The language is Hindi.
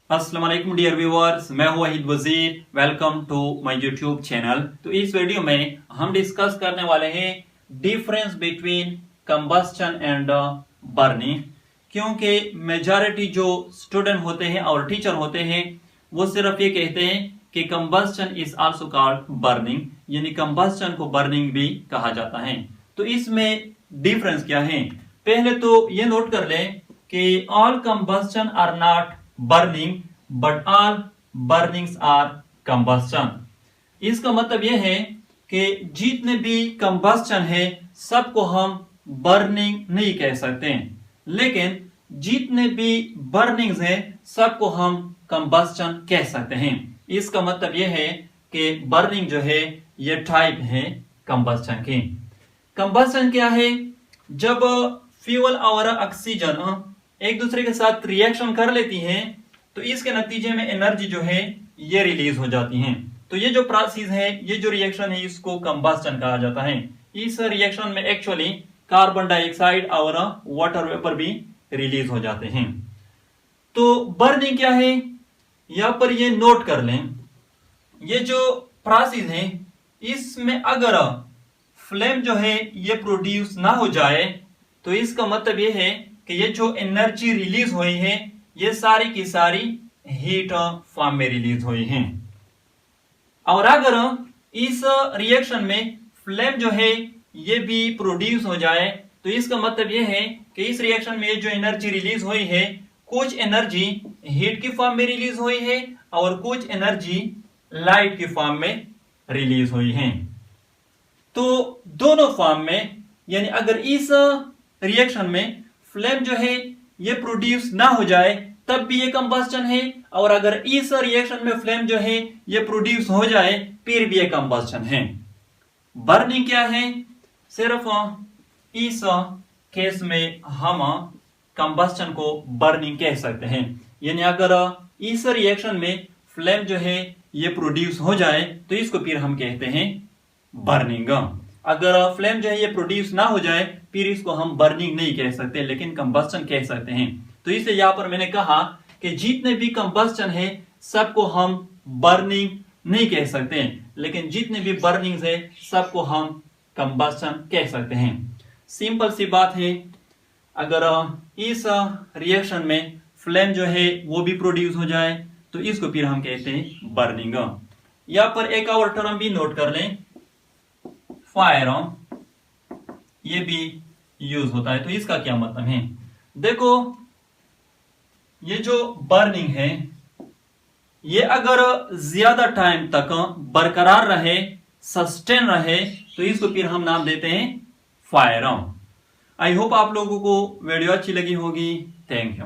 अस्सलाम वालेकुम डियर व्यूअर्स, मैं हूं Wahid Wazir. Welcome to my YouTube channel. तो इस वीडियो में हम डिस्कस करने वाले हैं difference between combustion and burning. क्योंकि मेजॉरिटी जो स्टूडेंट होते हैं और टीचर होते हैं वो सिर्फ ये कहते हैं कि combustion is also called burning, यानी कंबस्टन को बर्निंग भी कहा जाता है। तो इसमें डिफरेंस क्या है? पहले तो ये नोट कर लें कि all combustion are not burning but all burnings are combustion. इसका मतलब यह है कि जितने भी कंबस्टन है सबको हम बर्निंग नहीं कह सकते, लेकिन जितने भी बर्निंग्स हैं सबको हम कंबस्टन कह सकते हैं। इसका मतलब यह है कि बर्निंग जो है ये टाइप है कंबस्टन की। कंबस्टन क्या है? जब फ्यूल और ऑक्सीजन एक दूसरे के साथ रिएक्शन कर लेती हैं तो इसके नतीजे में एनर्जी जो है ये रिलीज हो जाती है। तो ये जो प्रोसेस है, ये जो रिएक्शन है, इसको कंबस्टन कहा जाता है। इस रिएक्शन में एक्चुअली कार्बन डाइऑक्साइड और वाटर वेपर भी रिलीज हो जाते हैं। तो बर्निंग क्या है यहां पर ये नोट कर लें। ये जो प्रोसेस है इसमें अगर फ्लेम जो है ये प्रोड्यूस ना हो जाए तो इसका मतलब ये है कि ये जो एनर्जी रिलीज हुई है ये सारी की सारी हीट फॉर्म में रिलीज हुई है। और अगर इस रिएक्शन में फ्लेम जो है ये भी प्रोड्यूस हो जाए तो इसका मतलब ये है कि इस रिएक्शन में ये जो एनर्जी रिलीज हुई है कुछ एनर्जी हीट की फॉर्म में रिलीज हुई है और कुछ एनर्जी लाइट की फॉर्म में रिलीज हुई है। तो दोनों फॉर्म में, यानी अगर इस रिएक्शन में फ्लेम जो है ये प्रोड्यूस ना हो जाए तब भी ये कंबस्टन है, और अगर इस रिएक्शन में फ्लेम जो है ये प्रोड्यूस हो जाए फिर भी ये कंबस्टन है। बर्निंग क्या है? सिर्फ इस केस में हम कंबस्टन को बर्निंग कह सकते हैं। यानी अगर इस रिएक्शन में फ्लेम जो है ये प्रोड्यूस हो जाए तो इसको फिर हम कहते हैं बर्निंग। अगर फ्लेम जो है ये प्रोड्यूस ना हो जाए फिर इसको हम बर्निंग नहीं कह सकते, लेकिन कंबस्टन कह सकते हैं। तो इसलिए यहां पर मैंने कहा कि जितने भी कंबस्टन है सबको हम बर्निंग नहीं कह सकते, लेकिन जितने भी बर्निंग्स है सबको हम कंबस्टन कह सकते हैं। सिंपल सी बात है। अगर इस रिएक्शन में फ्लेम जो है वो भी प्रोड्यूस हो जाए तो इसको फिर हम कहते हैं बर्निंग। यहां पर एक और टर्म भी नोट कर लें, फायर, ये भी यूज होता है। तो इसका क्या मतलब है? देखो, ये जो बर्निंग है ये अगर ज्यादा टाइम तक बरकरार रहे, सस्टेन रहे, तो इसको फिर हम नाम देते हैं फायर। आई होप आप लोगों को वीडियो अच्छी लगी होगी। Thank you.